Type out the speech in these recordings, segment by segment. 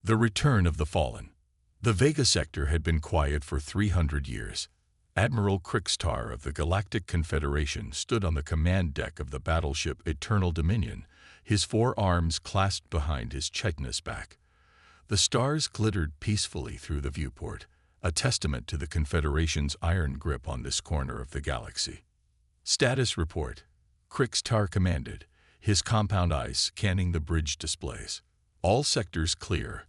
The return of the fallen. The Vega sector had been quiet for 300 years. Admiral Krikstar of the Galactic Confederation stood on the command deck of the battleship Eternal Dominion, his forearms clasped behind his chitinous back. The stars glittered peacefully through the viewport, a testament to the Confederation's iron grip on this corner of the galaxy. Status report. Krikstar commanded, his compound eyes scanning the bridge displays. All sectors clear.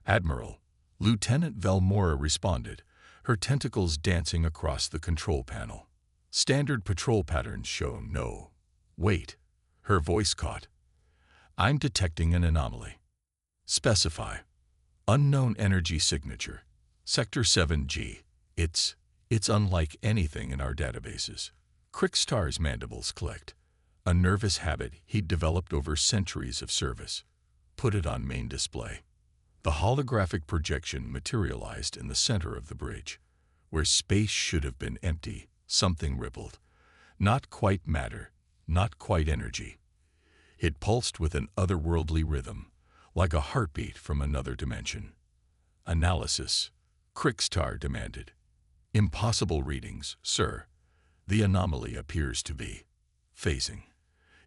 Admiral. Lieutenant Velmora responded, her tentacles dancing across the control panel. Standard patrol patterns show no. Wait. Her voice caught. I'm detecting an anomaly. Specify. Unknown energy signature. Sector 7G. It's unlike anything in our databases. Krikstar's mandibles clicked. A nervous habit he'd developed over centuries of service. Put it on main display. The holographic projection materialized in the center of the bridge. Where space should have been empty, something rippled. Not quite matter, not quite energy. It pulsed with an otherworldly rhythm, like a heartbeat from another dimension. Analysis. Krikstar demanded. Impossible readings, sir. The anomaly appears to be phasing,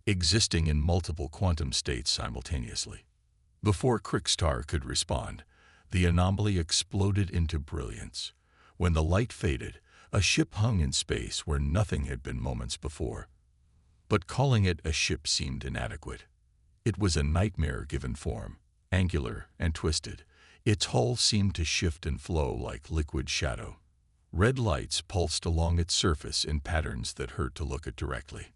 existing in multiple quantum states simultaneously. Before Krikstar could respond, the anomaly exploded into brilliance. When the light faded, a ship hung in space where nothing had been moments before. But calling it a ship seemed inadequate. It was a nightmare given form, angular and twisted. Its hull seemed to shift and flow like liquid shadow. Red lights pulsed along its surface in patterns that hurt to look at directly.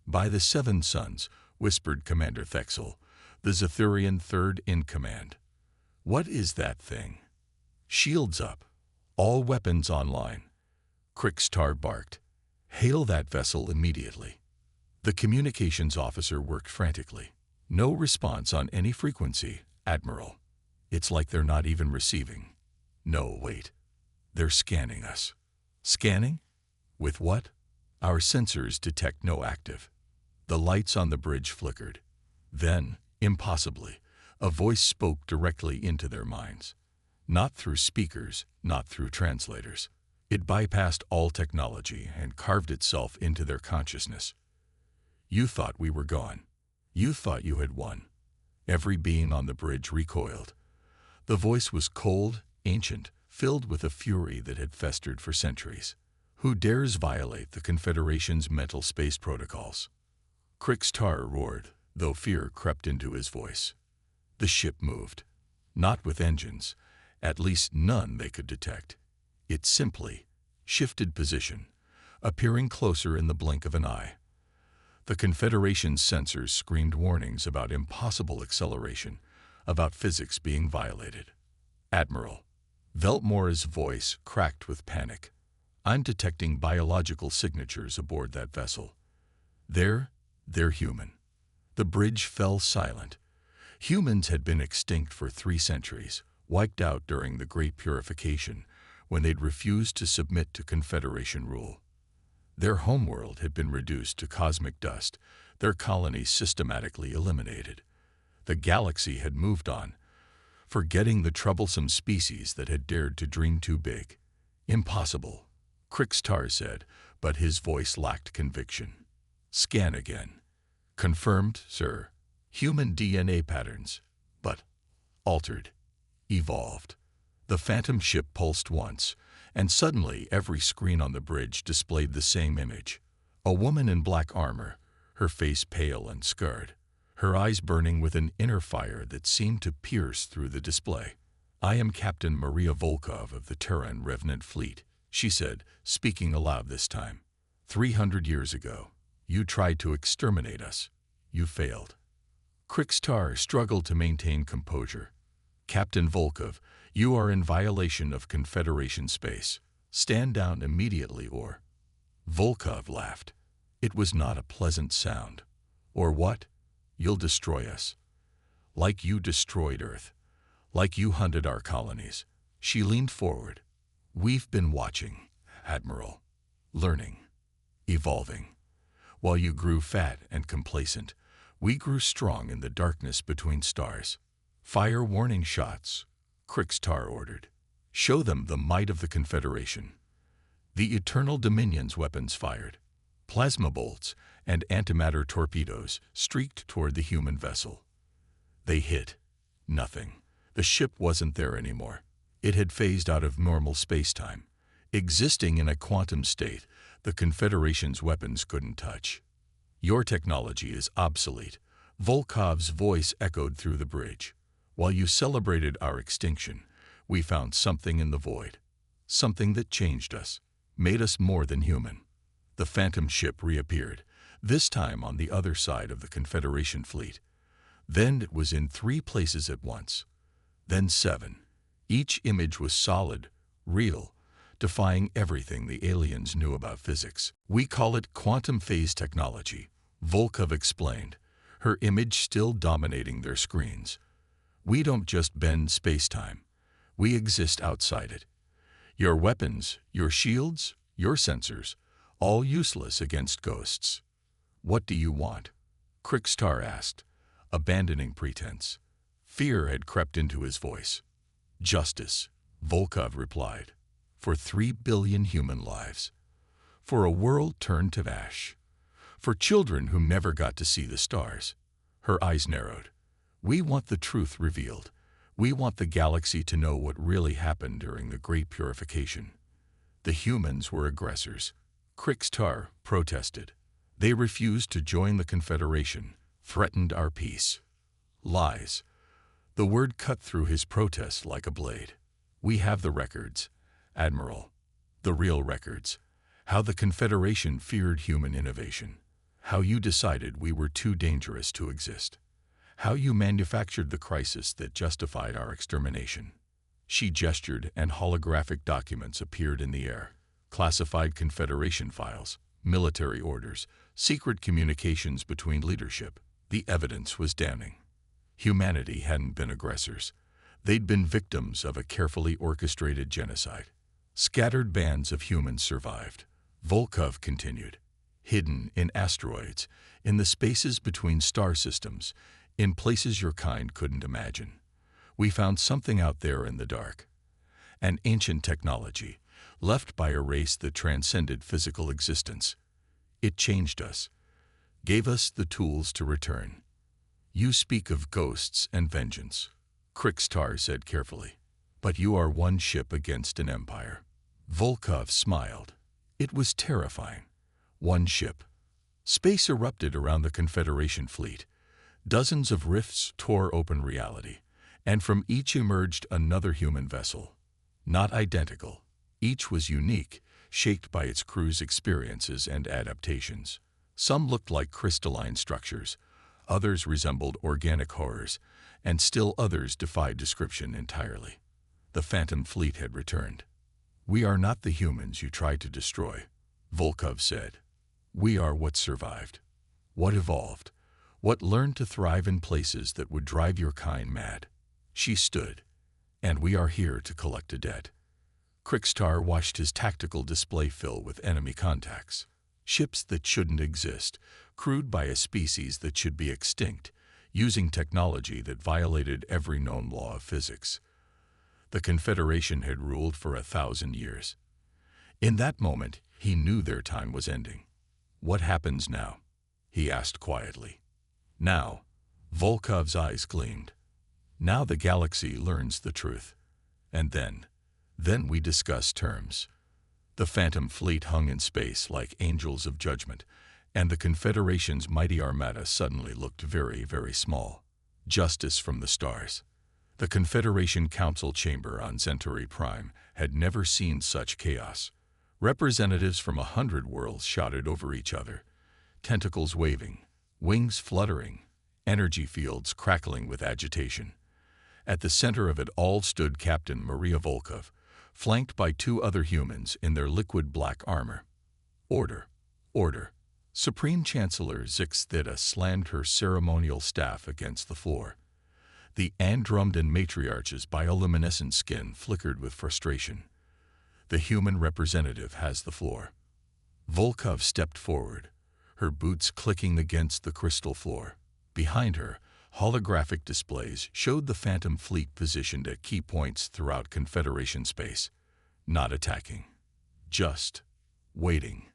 By the Seven Suns, whispered Commander Thexel, the Zethurian third in command. What is that thing? Shields up. All weapons online. Krikstar barked. Hail that vessel immediately. The communications officer worked frantically. No response on any frequency, Admiral. It's like they're not even receiving. No, wait. They're scanning us. Scanning? With what? Our sensors detect no active. The lights on the bridge flickered. Then, impossibly, a voice spoke directly into their minds. Not through speakers, not through translators. It bypassed all technology and carved itself into their consciousness. You thought we were gone. You thought you had won. Every being on the bridge recoiled. The voice was cold, ancient, filled with a fury that had festered for centuries. Who dares violate the Confederation's mental space protocols? Krikstar roared, though fear crept into his voice. The ship moved. Not with engines, at least none they could detect. It simply shifted position, appearing closer in the blink of an eye. The Confederation's sensors screamed warnings about impossible acceleration, about physics being violated. Admiral. Veltmora's voice cracked with panic. I'm detecting biological signatures aboard that vessel. They're human. The bridge fell silent. Humans had been extinct for 3 centuries, wiped out during the Great Purification, when they'd refused to submit to Confederation rule. Their homeworld had been reduced to cosmic dust, their colonies systematically eliminated. The galaxy had moved on, forgetting the troublesome species that had dared to dream too big. Impossible, Krikstar said, but his voice lacked conviction. Scan again. Confirmed, sir. Human DNA patterns, but altered, evolved. The phantom ship pulsed once, and suddenly every screen on the bridge displayed the same image. A woman in black armor, her face pale and scarred, her eyes burning with an inner fire that seemed to pierce through the display. I am Captain Maria Volkov of the Terran Revenant Fleet, she said, speaking aloud this time. 300 years ago, you tried to exterminate us. You failed. Krikstar struggled to maintain composure. Captain Volkov, you are in violation of Confederation space. Stand down immediately or... Volkov laughed. It was not a pleasant sound. Or what? You'll destroy us. Like you destroyed Earth. Like you hunted our colonies. She leaned forward. We've been watching, Admiral. Learning. Evolving. While you grew fat and complacent, we grew strong in the darkness between stars. Fire warning shots, Krixtar ordered. "Show them the might of the Confederation." The Eternal Dominion's weapons fired. Plasma bolts and antimatter torpedoes streaked toward the human vessel. They hit. Nothing. The ship wasn't there anymore. It had phased out of normal spacetime. Existing in a quantum state, the Confederation's weapons couldn't touch. "Your technology is obsolete," Volkov's voice echoed through the bridge. "While you celebrated our extinction, we found something in the void. Something that changed us, made us more than human." The Phantom ship reappeared, this time on the other side of the Confederation fleet. Then it was in 3 places at once. Then 7. Each image was solid, real, defying everything the aliens knew about physics. "We call it quantum phase technology," Volkov explained, her image still dominating their screens. "We don't just bend space-time. We exist outside it. Your weapons, your shields, your sensors, all useless against ghosts." "What do you want?" Krixtar asked, abandoning pretense. Fear had crept into his voice. "Justice," Volkov replied. "For 3 billion human lives. For a world turned to ash. For children who never got to see the stars." Her eyes narrowed. "We want the truth revealed. We want the galaxy to know what really happened during the Great Purification. The humans were aggressors." Krixtar protested. "They refused to join the Confederation, threatened our peace." "Lies." The word cut through his protest like a blade. "We have the records, Admiral. The real records. How the Confederation feared human innovation. How you decided we were too dangerous to exist. How you manufactured the crisis that justified our extermination." She gestured, and holographic documents appeared in the air. Classified Confederation files, military orders, secret communications between leadership. The evidence was damning. Humanity hadn't been aggressors. They'd been victims of a carefully orchestrated genocide. Scattered bands of humans survived. Volkov continued. "Hidden in asteroids, in the spaces between star systems, in places your kind couldn't imagine. We found something out there in the dark. An ancient technology, left by a race that transcended physical existence. It changed us, gave us the tools to return." "You speak of ghosts and vengeance," Krixtar said carefully. "But you are one ship against an empire." Volkov smiled. It was terrifying. One ship. Space erupted around the Confederation fleet. Dozens of rifts tore open reality, and from each emerged another human vessel. Not identical. Each was unique, shaped by its crew's experiences and adaptations. Some looked like crystalline structures, others resembled organic horrors, and still others defied description entirely. The Phantom fleet had returned. "We are not the humans you tried to destroy," Volkov said. "We are what survived, what evolved, what learned to thrive in places that would drive your kind mad." She stood. "And we are here to collect a debt." Krixtar watched his tactical display fill with enemy contacts. Ships that shouldn't exist, crewed by a species that should be extinct, using technology that violated every known law of physics. The Confederation had ruled for 1,000 years. In that moment, he knew their time was ending. "What happens now?" he asked quietly. "Now," Volkov's eyes gleamed. "Now the galaxy learns the truth. And then we discuss terms." The Phantom fleet hung in space like angels of judgment, and the Confederation's mighty armada suddenly looked very, very small. Justice from the stars. The Confederation Council chamber on Centauri Prime had never seen such chaos. Representatives from 100 worlds shouted over each other, tentacles waving, wings fluttering, energy fields crackling with agitation. At the center of it all stood Captain Maria Volkov, flanked by 2 other humans in their liquid black armor. "Order, order." Supreme Chancellor Zixthida slammed her ceremonial staff against the floor. The Andromedan matriarch's bioluminescent skin flickered with frustration. "The human representative has the floor." Volkov stepped forward, her boots clicking against the crystal floor. Behind her, Holographic displays showed the Phantom Fleet positioned at key points throughout Confederation space, not attacking, just waiting.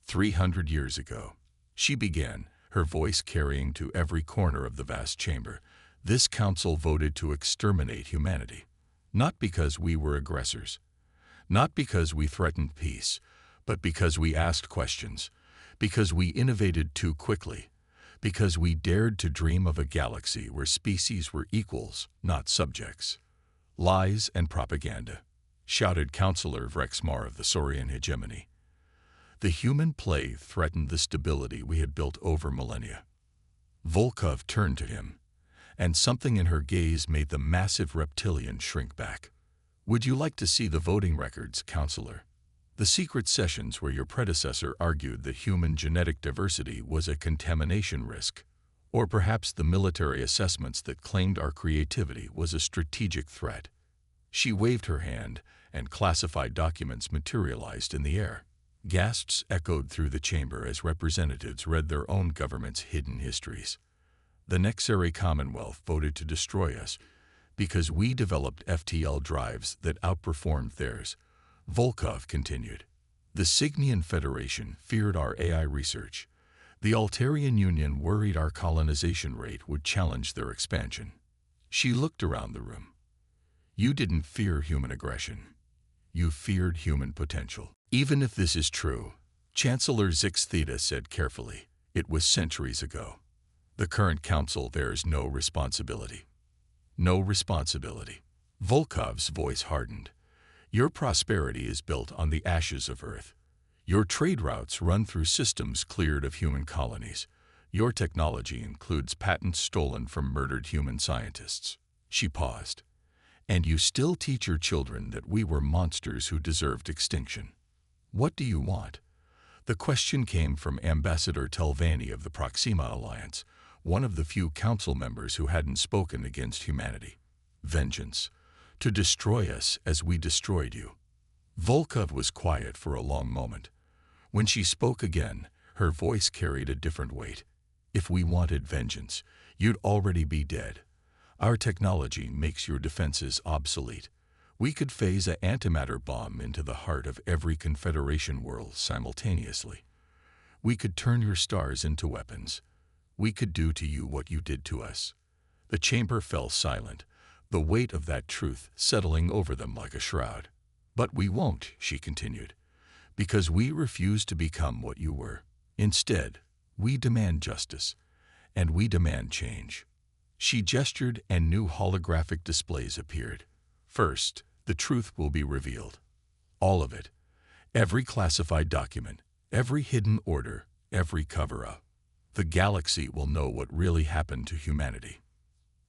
300 years ago, she began, her voice carrying to every corner of the vast chamber. This council voted to exterminate humanity, not because we were aggressors, not because we threatened peace, but because we asked questions, because we innovated too quickly, because we dared to dream of a galaxy where species were equals, not subjects. Lies and propaganda, shouted Counselor Vrexmar of the Saurian hegemony. The human plague threatened the stability we had built over millennia. Volkov turned to him, and something in her gaze made the massive reptilian shrink back. Would you like to see the voting records, Counselor? The secret sessions where your predecessor argued that human genetic diversity was a contamination risk, or perhaps the military assessments that claimed our creativity was a strategic threat. She waved her hand, and classified documents materialized in the air. Gasps echoed through the chamber as representatives read their own government's hidden histories. The Nexari Commonwealth voted to destroy us because we developed FTL drives that outperformed theirs. Volkov continued. The Cygnian Federation feared our AI research. The Altarian Union worried our colonization rate would challenge their expansion. She looked around the room. You didn't fear human aggression. You feared human potential. Even if this is true, Chancellor Zix Theta said carefully, it was centuries ago. The current council bears no responsibility. No responsibility. Volkov's voice hardened. Your prosperity is built on the ashes of Earth. Your trade routes run through systems cleared of human colonies. Your technology includes patents stolen from murdered human scientists. She paused. And you still teach your children that we were monsters who deserved extinction. What do you want? The question came from Ambassador Telvanni of the Proxima Alliance, one of the few council members who hadn't spoken against humanity. Vengeance. To destroy us as we destroyed you. Volkov was quiet for a long moment. When she spoke again, her voice carried a different weight. If we wanted vengeance, you'd already be dead. Our technology makes your defenses obsolete. We could phase an antimatter bomb into the heart of every Confederation world simultaneously. We could turn your stars into weapons. We could do to you what you did to us. The chamber fell silent, the weight of that truth settling over them like a shroud. But we won't, she continued, because we refuse to become what you were. Instead, we demand justice, and we demand change. She gestured, and new holographic displays appeared. First, the truth will be revealed. All of it. Every classified document, every hidden order, every cover-up. The galaxy will know what really happened to humanity.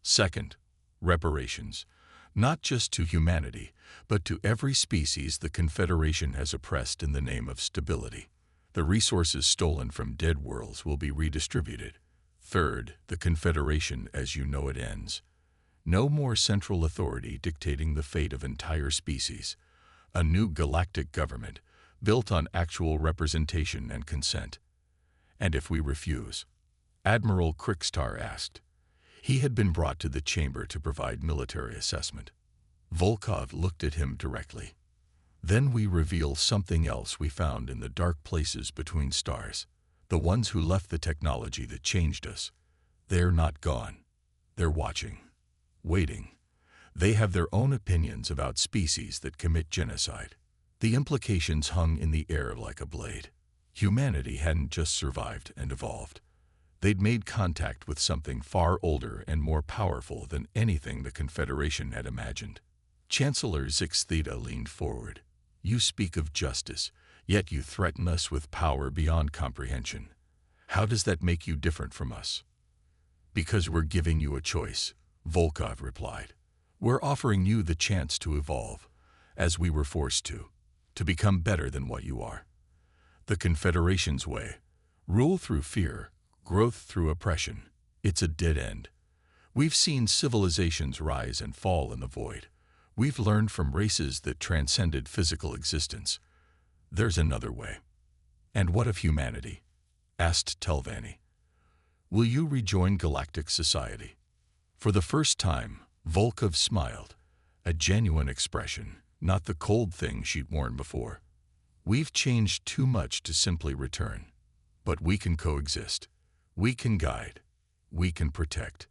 Second, reparations. Not just to humanity, but to every species the Confederation has oppressed in the name of stability. The resources stolen from dead worlds will be redistributed. Third, the Confederation as you know it ends. No more central authority dictating the fate of entire species. A new galactic government, built on actual representation and consent. And if we refuse? Admiral Krikstar asked. He had been brought to the chamber to provide military assessment. Volkov looked at him directly. Then we reveal something else we found in the dark places between stars. The ones who left the technology that changed us. They're not gone. They're watching. Waiting. They have their own opinions about species that commit genocide. The implications hung in the air like a blade. Humanity hadn't just survived and evolved. They'd made contact with something far older and more powerful than anything the Confederation had imagined. Chancellor Zix Theta leaned forward. You speak of justice, yet you threaten us with power beyond comprehension. How does that make you different from us? Because we're giving you a choice, Volkov replied. We're offering you the chance to evolve, as we were forced to become better than what you are. The Confederation's way. Rule through fear, growth through oppression. It's a dead end. We've seen civilizations rise and fall in the void. We've learned from races that transcended physical existence. There's another way. And what of humanity? Asked Telvanni. Will you rejoin Galactic society? For the first time, Volkov smiled, a genuine expression, not the cold thing she'd worn before. We've changed too much to simply return. But we can coexist. We can guide. We can protect.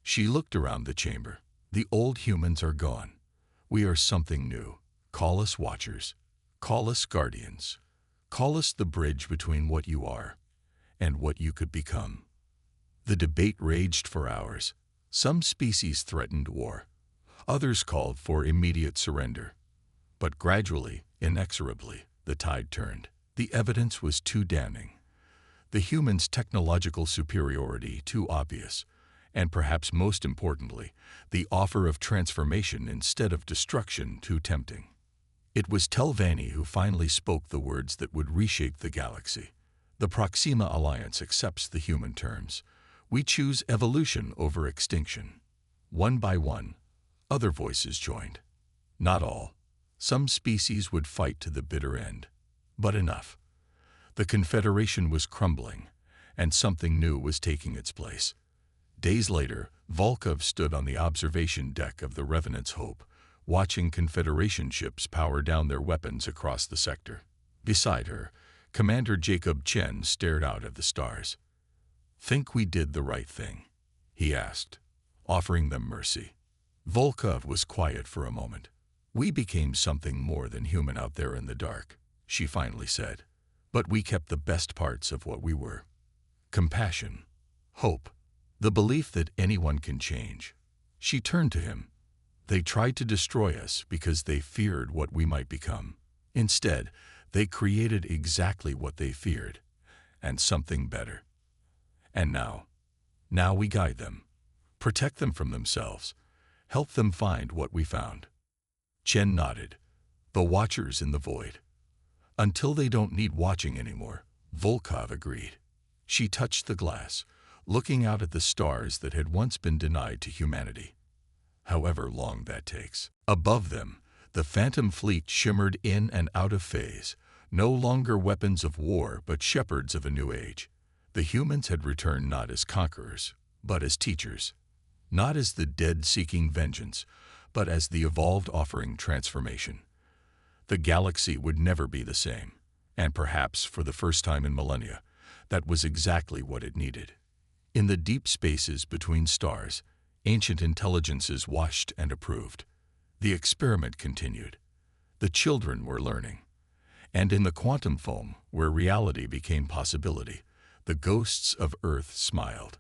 She looked around the chamber. The old humans are gone. We are something new. Call us Watchers. Call us Guardians. Call us the bridge between what you are and what you could become. The debate raged for hours. Some species threatened war. Others called for immediate surrender. But gradually, inexorably, the tide turned. The evidence was too damning. The humans' technological superiority too obvious. And perhaps most importantly, the offer of transformation instead of destruction too tempting. It was Telvanni who finally spoke the words that would reshape the galaxy. The Proxima Alliance accepts the human terms. We choose evolution over extinction. One by one, other voices joined. Not all. Some species would fight to the bitter end. But enough. The Confederation was crumbling, and something new was taking its place. Days later, Volkov stood on the observation deck of the Revenant's Hope, watching Confederation ships power down their weapons across the sector. Beside her, Commander Jacob Chen stared out at the stars. "Think we did the right thing?" he asked, offering them mercy. Volkov was quiet for a moment. "We became something more than human out there in the dark," she finally said. "But we kept the best parts of what we were. Compassion, hope, the belief that anyone can change." She turned to him. "They tried to destroy us because they feared what we might become. Instead, they created exactly what they feared, and something better. And now we guide them, protect them from themselves, help them find what we found." Chen nodded. "The Watchers in the void. Until they don't need watching anymore," Volkov agreed. She touched the glass, looking out at the stars that had once been denied to humanity. However long that takes. Above them, the Phantom Fleet shimmered in and out of phase, no longer weapons of war but shepherds of a new age. The humans had returned not as conquerors, but as teachers. Not as the dead seeking vengeance, but as the evolved offering transformation. The galaxy would never be the same, and perhaps for the first time in millennia, that was exactly what it needed. In the deep spaces between stars, ancient intelligences watched and approved. The experiment continued. The children were learning. And in the quantum foam, where reality became possibility, the ghosts of Earth smiled.